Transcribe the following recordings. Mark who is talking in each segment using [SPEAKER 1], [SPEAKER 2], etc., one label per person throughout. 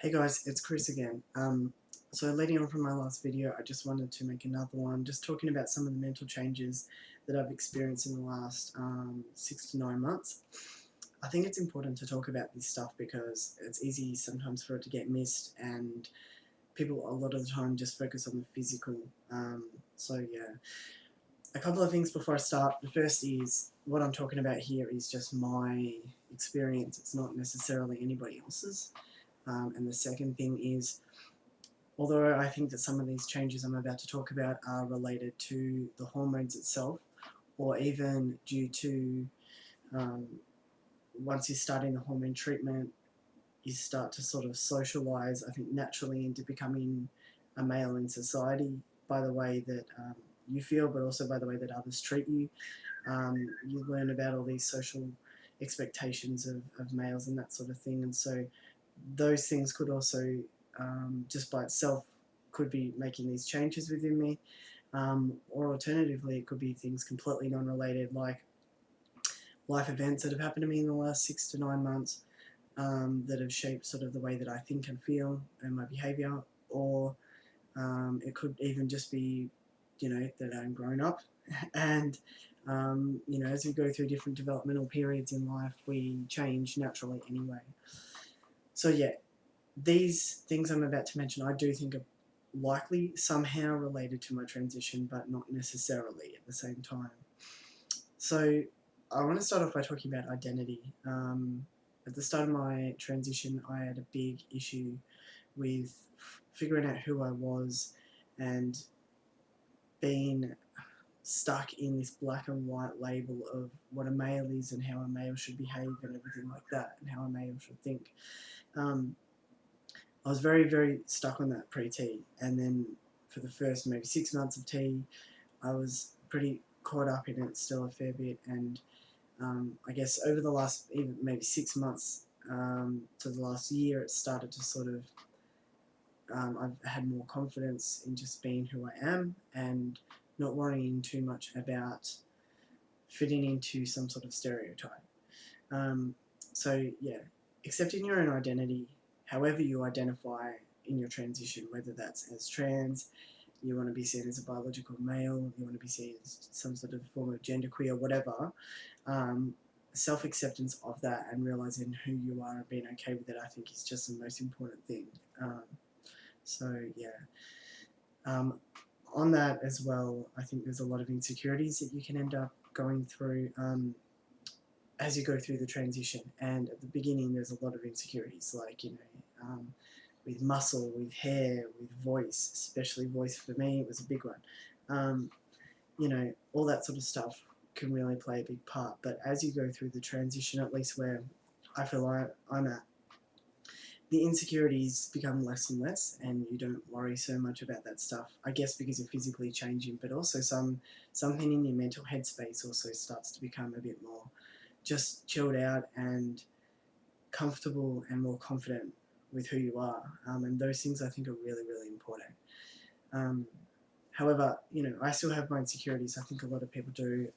[SPEAKER 1] Hey guys, it's Chris again. So leading on from my last video, I just wanted to make another one, just talking about some of the mental changes that I've experienced in the last 6 to 9 months. I think it's important to talk about this stuff because it's easy sometimes for it to get missed, and people a lot of the time just focus on the physical. So yeah, a couple of things before I start. The first is what I'm talking about here is just my experience. It's not necessarily anybody else's. And the second thing is, although I think that some of these changes I'm about to talk about are related to the hormones itself, or even due to um, once you start in the hormone treatment, you start to sort of socialize, I think, naturally into becoming a male in society by the way that you feel, but also by the way that others treat you. You learn about all these social expectations of males and that sort of thing, and so those things could also, just by itself, could be making these changes within me. Or alternatively, it could be things completely non-related, like life events that have happened to me in the last 6 to 9 months, that have shaped sort of the way that I think and feel and my behaviour. Or it could even just be, that I'm grown up and as we go through different developmental periods in life, we change naturally anyway. So yeah, these things I'm about to mention, I do think are likely somehow related to my transition, but not necessarily at the same time. So I want to start off by talking about identity. At the start of my transition, I had a big issue with figuring out who I was and being stuck in this black and white label of what a male is and how a male should behave and everything like that, and how a male should think. I was very, very stuck on that pre-T, and then for the first maybe 6 months of T, I was pretty caught up in it still a fair bit, and I guess over the last even maybe 6 months to the last year, it started to sort of, I've had more confidence in just being who I am and not worrying too much about fitting into some sort of stereotype. Um, so yeah, accepting your own identity, however you identify in your transition, whether that's as trans, you want to be seen as a biological male, you want to be seen as some sort of form of genderqueer, whatever. Self-acceptance of that and realizing who you are and being okay with it, I think, is just the most important thing. So yeah. On that as well, I think there's a lot of insecurities that you can end up going through as you go through the transition. And at the beginning, there's a lot of insecurities, like, with muscle, with hair, with voice, especially voice for me, it was a big one. All that sort of stuff can really play a big part. But as you go through the transition, at least where I feel I'm at, the insecurities become less and less, and you don't worry so much about that stuff. I guess because you're physically changing, but also something in your mental headspace also starts to become a bit more just chilled out and comfortable and more confident with who you are. And those things I think are really, really important. However, I still have my insecurities. I think a lot of people do.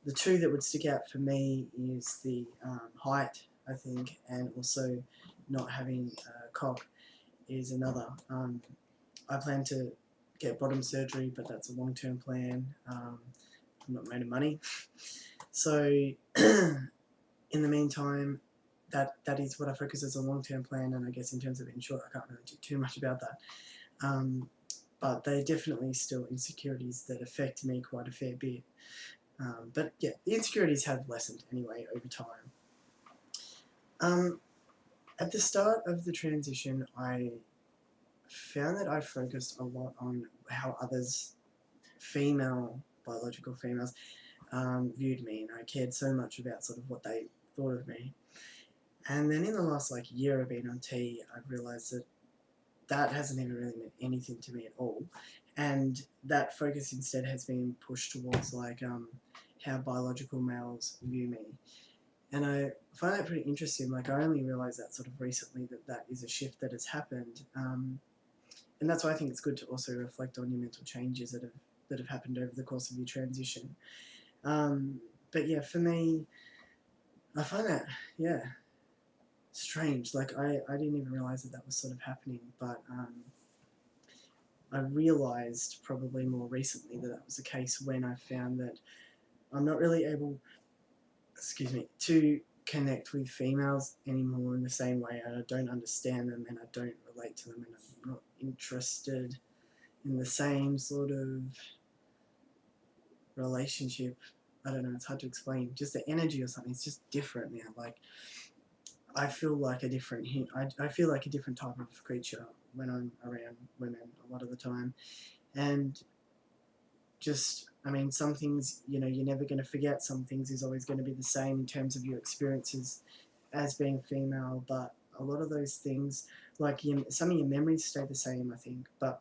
[SPEAKER 1] The two that would stick out for me is the height, I think, and also not having a cock is another. I plan to get bottom surgery, but that's a long-term plan. I'm not made of money. So in the meantime, that is what I focus as a long-term plan, and I guess in terms of in short, I can't really do too much about that. But they're definitely still insecurities that affect me quite a fair bit. But yeah, the insecurities have lessened anyway over time. At the start of the transition, I found that I focused a lot on how others, biological females, viewed me, and I cared so much about sort of what they thought of me. And then in the last year of being on T, I've realised that that hasn't even really meant anything to me at all, and that focus instead has been pushed towards how biological males view me. And I find that pretty interesting. I only realised that sort of recently, that is a shift that has happened, and that's why I think it's good to also reflect on your mental changes that have happened over the course of your transition. But yeah, for me, I find that, yeah, strange. Like I didn't even realize that that was sort of happening, but I realized probably more recently that that was the case when I found that I'm not really able, excuse me, to connect with females anymore in the same way. I don't understand them and I don't relate to them and I'm not interested in the same sort of relationship. I don't know, it's hard to explain. Just the energy or something, it's just different now. Like I feel like a different I feel like a different type of creature when I'm around women a lot of the time. And just, I mean, some things, you know, you're never going to forget. Some things is always going to be the same in terms of your experiences as being female, but a lot of those things, like some of your memories stay the same, I think, but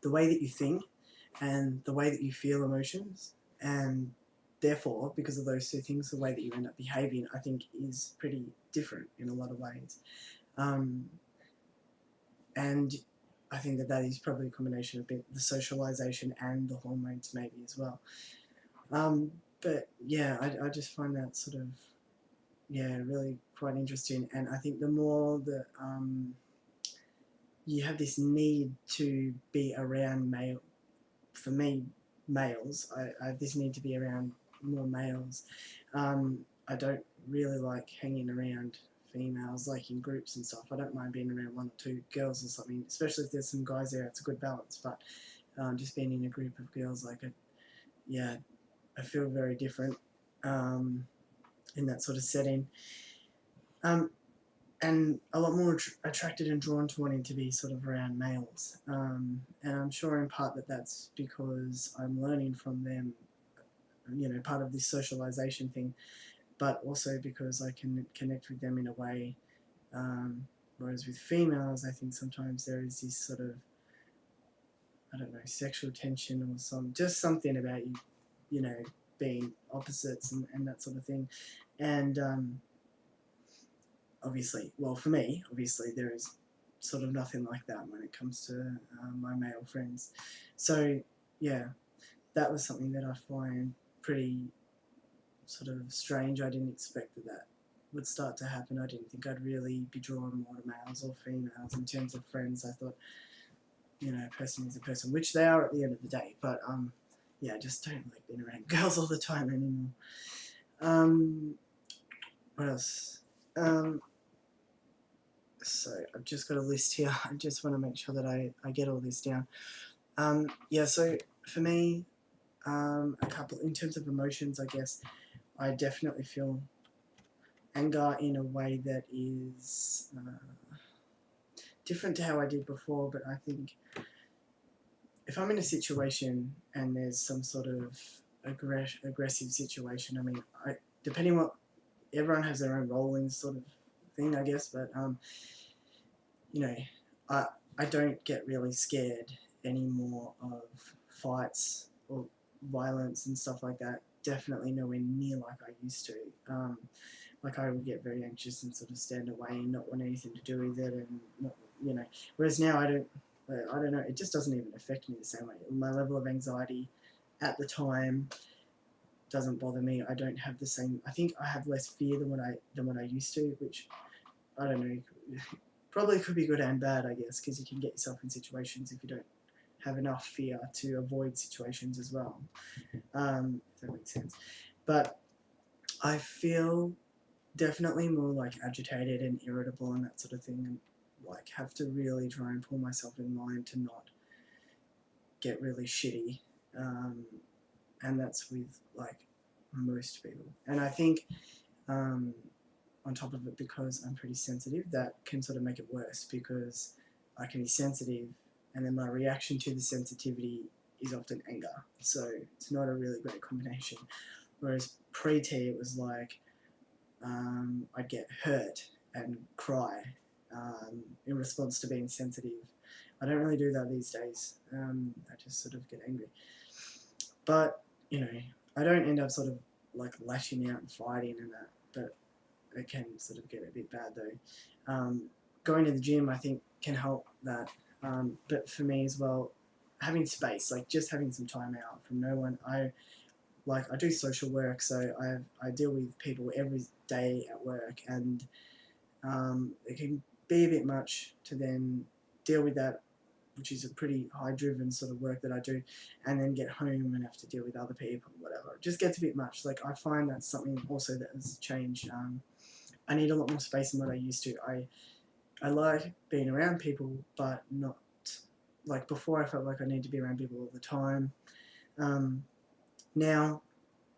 [SPEAKER 1] the way that you think and the way that you feel emotions, and therefore, because of those two things, the way that you end up behaving, I think is pretty different in a lot of ways. Um, and I think that that is probably a combination of the socialization and the hormones maybe as well. But yeah, I just find that sort of, yeah, really quite interesting. And I think the more that you have this need to be around male, for me, males, I have this need to be around more males. I don't really like hanging around females, like in groups and stuff. I don't mind being around one or two girls or something, especially if there's some guys there. It's a good balance. But just being in a group of girls, like, yeah, I feel very different in that sort of setting. Um, and a lot more attracted and drawn to wanting to be sort of around males. And I'm sure in part that that's because I'm learning from them, you know, part of this socialization thing, but also because I can connect with them in a way. Whereas with females, I think sometimes there is this sort of, I don't know, sexual tension or just something about you, you know, being opposites and that sort of thing. And obviously, well, for me, obviously, there is sort of nothing like that when it comes to my male friends. So, yeah, that was something that I find pretty sort of strange. I didn't expect that that would start to happen. I didn't think I'd really be drawn more to males or females in terms of friends. I thought, you know, a person is a person, which they are at the end of the day. But yeah, I just don't like being around girls all the time anymore. What else? So I've just got a list here. I just want to make sure that I get all this down. Yeah, so for me, a couple, in terms of emotions, I guess, I definitely feel anger in a way that is different to how I did before, but I think if I'm in a situation and there's some sort of aggressive situation, I mean, depending what, everyone has their own role in sort of thing, I guess, but you know, I don't get really scared anymore of fights or violence and stuff like that. Definitely nowhere near like I used to. Like I would get very anxious and sort of stand away and not want anything to do with it, and not, you know. Whereas now I don't. I don't know. It just doesn't even affect me the same way. My level of anxiety at the time doesn't bother me. I don't have the same. I think I have less fear than what I used to, which I don't know. Probably could be good and bad, I guess, because you can get yourself in situations if you don't have enough fear to avoid situations as well. If that makes sense. But I feel definitely more like agitated and irritable and that sort of thing, and like have to really try and pull myself in line to not get really shitty. And that's with like most people. And I think on top of it, because I'm pretty sensitive, that can sort of make it worse because I can be sensitive and then my reaction to the sensitivity is often anger. So it's not a really great combination. Whereas pre-T, it was like I'd get hurt and cry in response to being sensitive. I don't really do that these days. I just sort of get angry. But, you know, I don't end up sort of like lashing out and fighting and that, but it can sort of get a bit bad though. Going to the gym, I think, can help that. But for me as well, having space, like just having some time out from no one. I do social work, so I deal with people every day at work, and It can be a bit much to then deal with that, which is a pretty high-driven sort of work that I do, and then get home and have to deal with other people, whatever. It just gets a bit much. Like, I find that's something also that has changed. I need a lot more space than what I used to. I like being around people, but not like before. I felt like I need to be around people all the time. Now,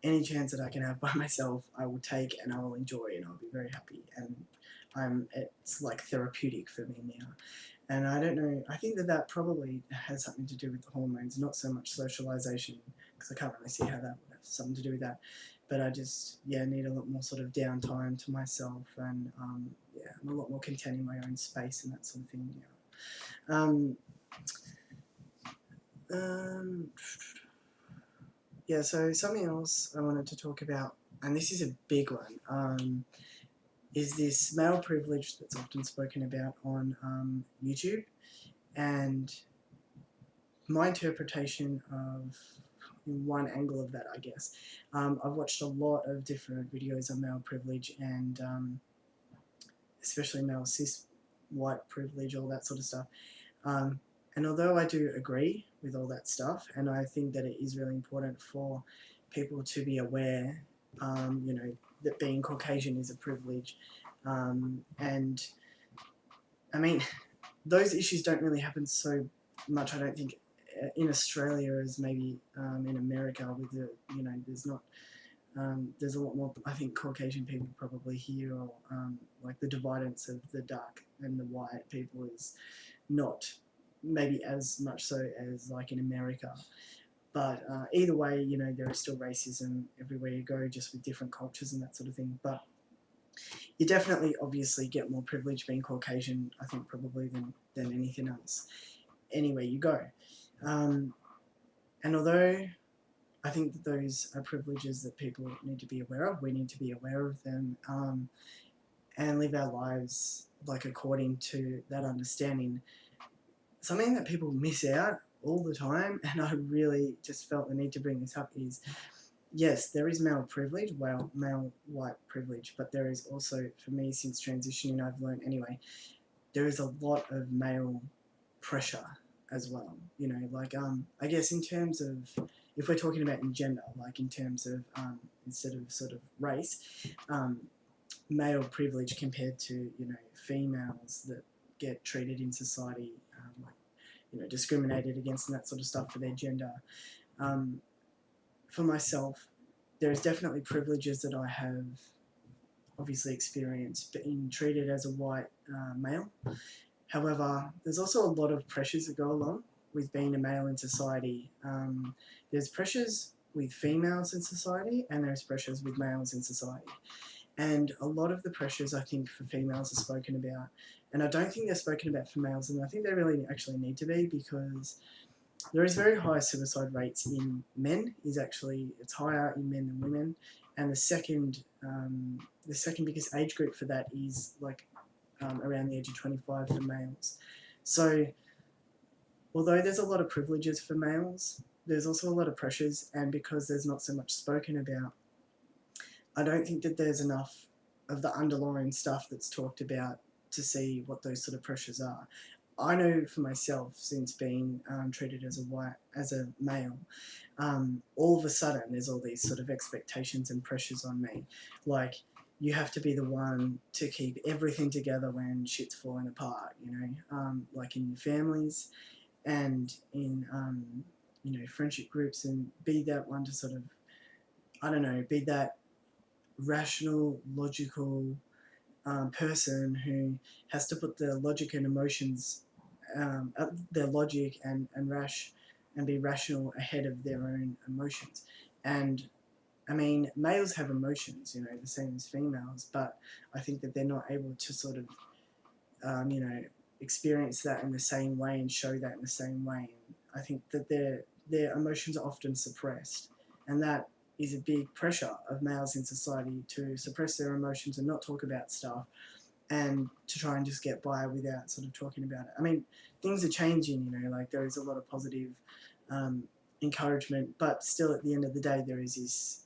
[SPEAKER 1] any chance that I can have by myself, I will take and I will enjoy and I'll be very happy. And it's like therapeutic for me now. And I don't know, I think that that probably has something to do with the hormones, not so much socialization, because I can't really see how that would have something to do with that. But I just, yeah, need a lot more sort of downtime to myself, and yeah, I'm a lot more content in my own space and that sort of thing now. Yeah, so something else I wanted to talk about, and this is a big one, is this male privilege that's often spoken about on YouTube. And my interpretation of one angle of that, I guess, I've watched a lot of different videos on male privilege, and especially male cis white privilege, all that sort of stuff. And although I do agree with all that stuff, and I think that it is really important for people to be aware, you know, that being Caucasian is a privilege, and I mean, those issues don't really happen so much, I don't think, in Australia as maybe in America. With the, you know, there's not, there's a lot more, I think, Caucasian people probably here, or like the dividance of the dark and the white people is not maybe as much so as like in America. But either way, you know, there is still racism everywhere you go, just with different cultures and that sort of thing. But you definitely, obviously, get more privilege being Caucasian, I think, probably than anything else, anywhere you go. And although I think that those are privileges that people need to be aware of, we need to be aware of them, and live our lives like according to that understanding. Something that people miss out all the time, and I really just felt the need to bring this up, is yes, there is male privilege, well, male white privilege, but there is also, for me, since transitioning, I've learned anyway, there is a lot of male pressure as well. You know, like, I guess in terms of, if we're talking about in gender, like in terms of, instead of sort of race, male privilege compared to, you know, females that get treated in society, like, you know, discriminated against and that sort of stuff for their gender. For myself, there's definitely privileges that I have obviously experienced being treated as a white male. However, there's also a lot of pressures that go along with being a male in society. There's pressures with females in society, and there's pressures with males in society. And a lot of the pressures, I think, for females are spoken about, and I don't think they're spoken about for males, and I think they really actually need to be, because there is very high suicide rates in men. It's higher in men than women, and the second biggest age group for that is like around the age of 25 for males. So although there's a lot of privileges for males, there's also a lot of pressures, and because there's not so much spoken about, I don't think that there's enough of the underlying stuff that's talked about to see what those sort of pressures are. I know for myself, since being treated as a male, all of a sudden there's all these sort of expectations and pressures on me. Like, you have to be the one to keep everything together when shit's falling apart, you know, like in your families and in, you know, friendship groups, and be that one to sort of, I don't know, be that rational, logical person who has to put their logic and emotions, their logic and be rational ahead of their own emotions. And I mean, males have emotions, you know, the same as females, but I think that they're not able to sort of, you know, experience that in the same way and show that in the same way. And I think that their emotions are often suppressed, and that is a big pressure of males in society, to suppress their emotions and not talk about stuff, and to try and just get by without sort of talking about it. I mean, things are changing, you know, like there is a lot of positive encouragement, but still at the end of the day there is this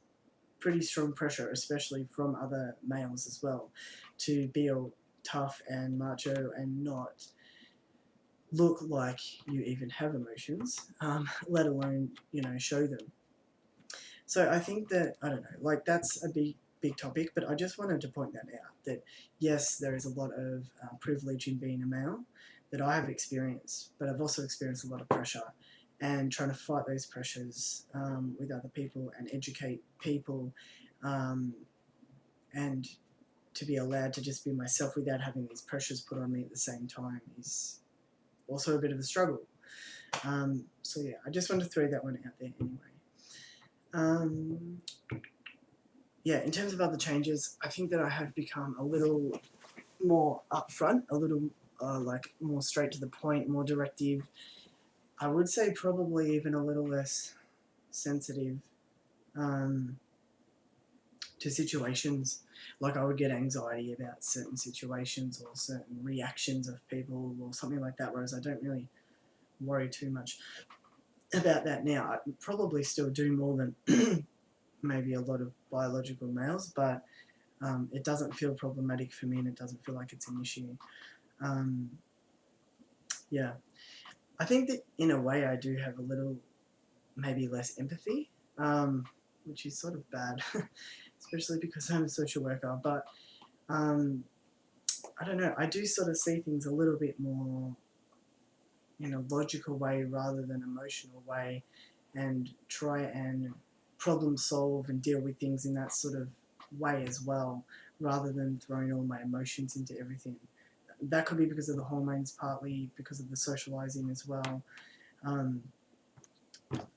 [SPEAKER 1] pretty strong pressure, especially from other males as well, to tough and macho and not look like you even have emotions, let alone, you know, show them. So I think that, I don't know, like that's a big topic, but I just wanted to point that out, that yes, there is a lot of privilege in being a male that I have experienced, but I've also experienced a lot of pressure, and trying to fight those pressures with other people and educate people, and to be allowed to just be myself without having these pressures put on me at the same time is also a bit of a struggle. So yeah, I just wanted to throw that one out there anyway. Yeah, in terms of other changes, I think that I have become a little more upfront, a little like more straight to the point, more directive. I would say probably even a little less sensitive to situations. Like I would get anxiety about certain situations or certain reactions of people or something like that, whereas I don't really worry too much about that now. I probably still do more than maybe a lot of biological males, but it doesn't feel problematic for me and it doesn't feel like it's an issue. Yeah, I think that in a way I do have a little, maybe less empathy, which is sort of bad, especially because I'm a social worker, but I don't know, I do sort of see things a little bit more in a logical way rather than emotional way, and try and problem solve and deal with things in that sort of way as well, rather than throwing all my emotions into everything. That could be because of the hormones, partly because of the socializing as well.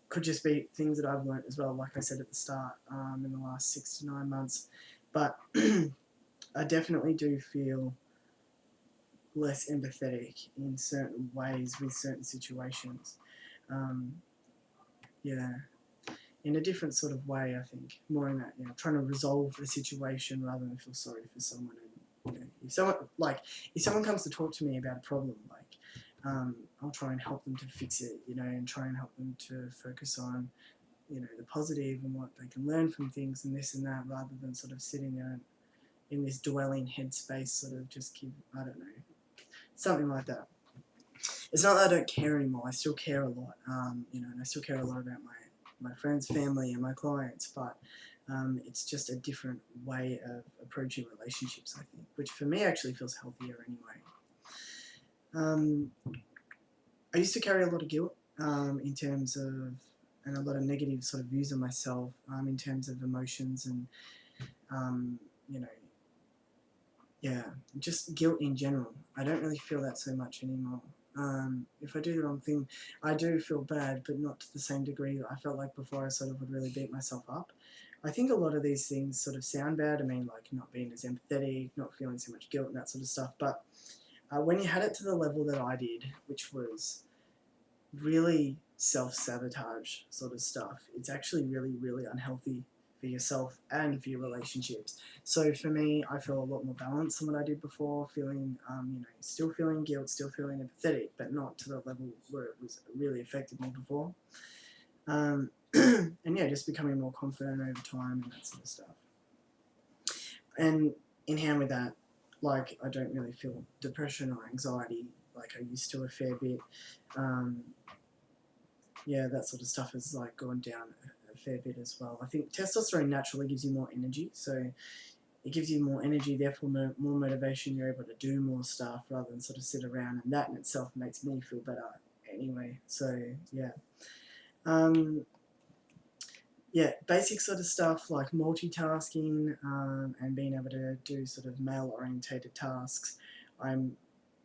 [SPEAKER 1] Could just be things that I've learnt as well, like I said at the start, in the last 6 to 9 months. But I definitely do feel less empathetic in certain ways with certain situations. Yeah, in a different sort of way, I think. More in that, you know, trying to resolve a situation rather than feel sorry for someone. And, you know, if someone comes to talk to me about a problem, like, I'll try and help them to fix it, you know, and try and help them to focus on, you know, the positive and what they can learn from things and this and that, rather than sort of sitting there in this dwelling headspace, sort of just give, I don't know, something like that. It's not that I don't care anymore. I still care a lot, you know, and I still care a lot about my friends, family, and my clients, but it's just a different way of approaching relationships, I think, which for me actually feels healthier anyway. I used to carry a lot of guilt in terms of, and a lot of negative sort of views of myself in terms of emotions and, you know, yeah, just guilt in general. I don't really feel that so much anymore. If I do the wrong thing, I do feel bad, but not to the same degree that I felt like before. I sort of would really beat myself up. I think a lot of these things sort of sound bad. I mean, like not being as empathetic, not feeling so much guilt and that sort of stuff. But when you had it to the level that I did, which was really self-sabotage sort of stuff, it's actually really, really unhealthy for yourself and for your relationships. So for me, I feel a lot more balanced than what I did before, feeling, you know, still feeling guilt, still feeling empathetic, but not to the level where it was really affected me before. And yeah, just becoming more confident over time and that sort of stuff. And in hand with that, like I don't really feel depression or anxiety like I used to a fair bit. Yeah, that sort of stuff has like gone down a fair bit as well. I think testosterone naturally gives you more energy, so it gives you more energy, therefore more motivation. You're able to do more stuff rather than sort of sit around, and that in itself makes me feel better anyway. So yeah, yeah, basic sort of stuff like multitasking and being able to do sort of male-orientated tasks. I'm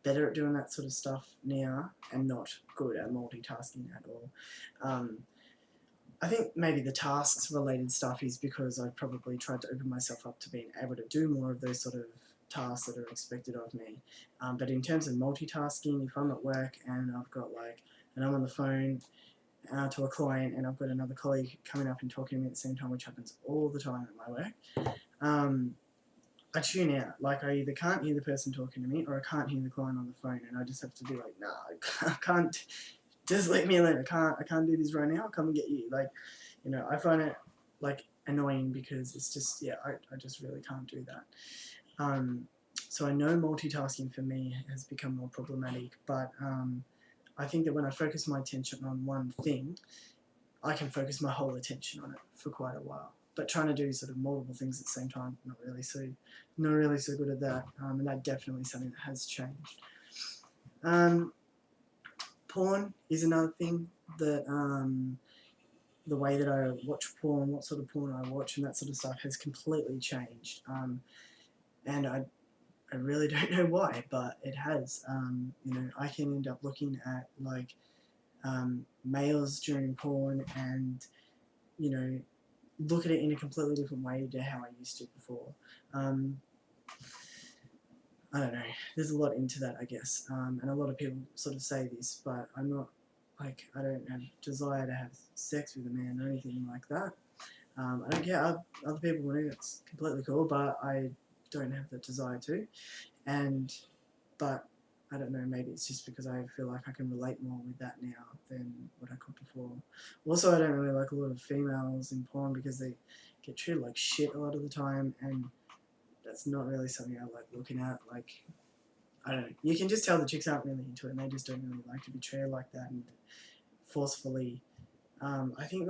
[SPEAKER 1] better at doing that sort of stuff now and not good at multitasking at all. I think maybe the tasks related stuff is because I've probably tried to open myself up to being able to do more of those sort of tasks that are expected of me. But in terms of multitasking, if I'm at work and I've got and I'm on the phone to a client and I've got another colleague coming up and talking to me at the same time, which happens all the time at my work, I tune out. Like I either can't hear the person talking to me or I can't hear the client on the phone, and I just have to be like, nah, I can't. Just let me alone. I can't do this right now. I'll come and get you. Like, you know, I find it annoying because it's just, yeah, I just really can't do that. So I know multitasking for me has become more problematic, but I think that when I focus my attention on one thing, I can focus my whole attention on it for quite a while. But trying to do sort of multiple things at the same time, not really so good at that. And that definitely something that has changed. Porn is another thing that the way that I watch porn, what sort of porn I watch, and that sort of stuff has completely changed. And I really don't know why, but it has. You know, I can end up looking at like males during porn, and you know, look at it in a completely different way to how I used to before. I don't know. There's a lot into that, I guess, and a lot of people sort of say this, but I'm not like I don't have desire to have sex with a man or anything like that. I don't care. Other people do. It's completely cool, but I don't have the desire to. But I don't know, maybe it's just because I feel like I can relate more with that now than what I could before. Also, I don't really like a lot of females in porn because they get treated like shit a lot of the time, and that's not really something I like looking at. Like, I don't know, you can just tell the chicks aren't really into it, and they just don't really like to be treated like that and forcefully. I think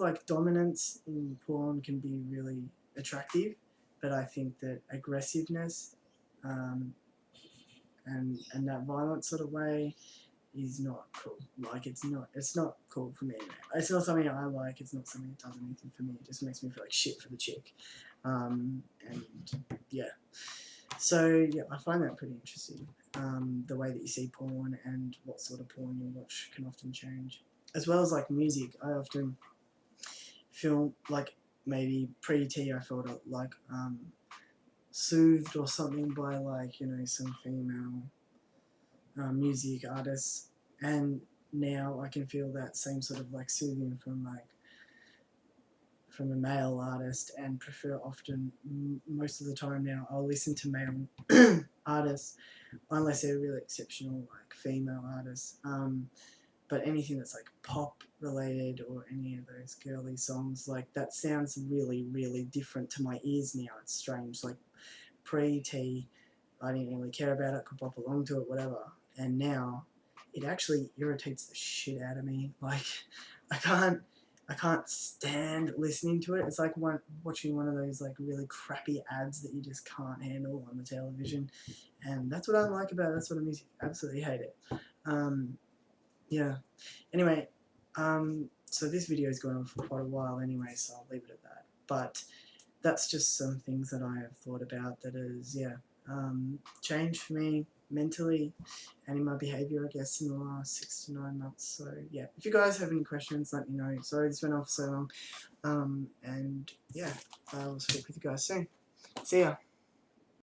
[SPEAKER 1] like dominance in porn can be really attractive, but I think that aggressiveness and that violent sort of way is not cool. Like it's not cool for me. It's not something I like. It's not something that does anything for me. It just makes me feel like shit for the chick. And yeah, so yeah, I find that pretty interesting. The way that you see porn and what sort of porn you watch can often change, as well as like music. I often feel like maybe pre-T I felt like soothed or something by like, you know, some female music artists, and now I can feel that same sort of like soothing from a male artist, and prefer often most of the time now I'll listen to male artists unless they're really exceptional like female artists. But anything that's like pop related or any of those girly songs, like that sounds really, really different to my ears now. It's strange. Like pre-T, I didn't really care about it, could pop along to it, whatever. And now it actually irritates the shit out of me. Like I can't stand listening to it. It's like watching one of those like really crappy ads that you just can't handle on the television. And that's what I don't like about that sort of music. Absolutely hate it. Yeah. Anyway, so this video has gone on for quite a while anyway, so I'll leave it at that. But that's just some things that I have thought about that has, changed for me mentally and in my behaviour, I guess, in the last 6 to 9 months. So, yeah, if you guys have any questions, let me know. Sorry this went on for so long. And, yeah, I will speak with you guys soon. See ya.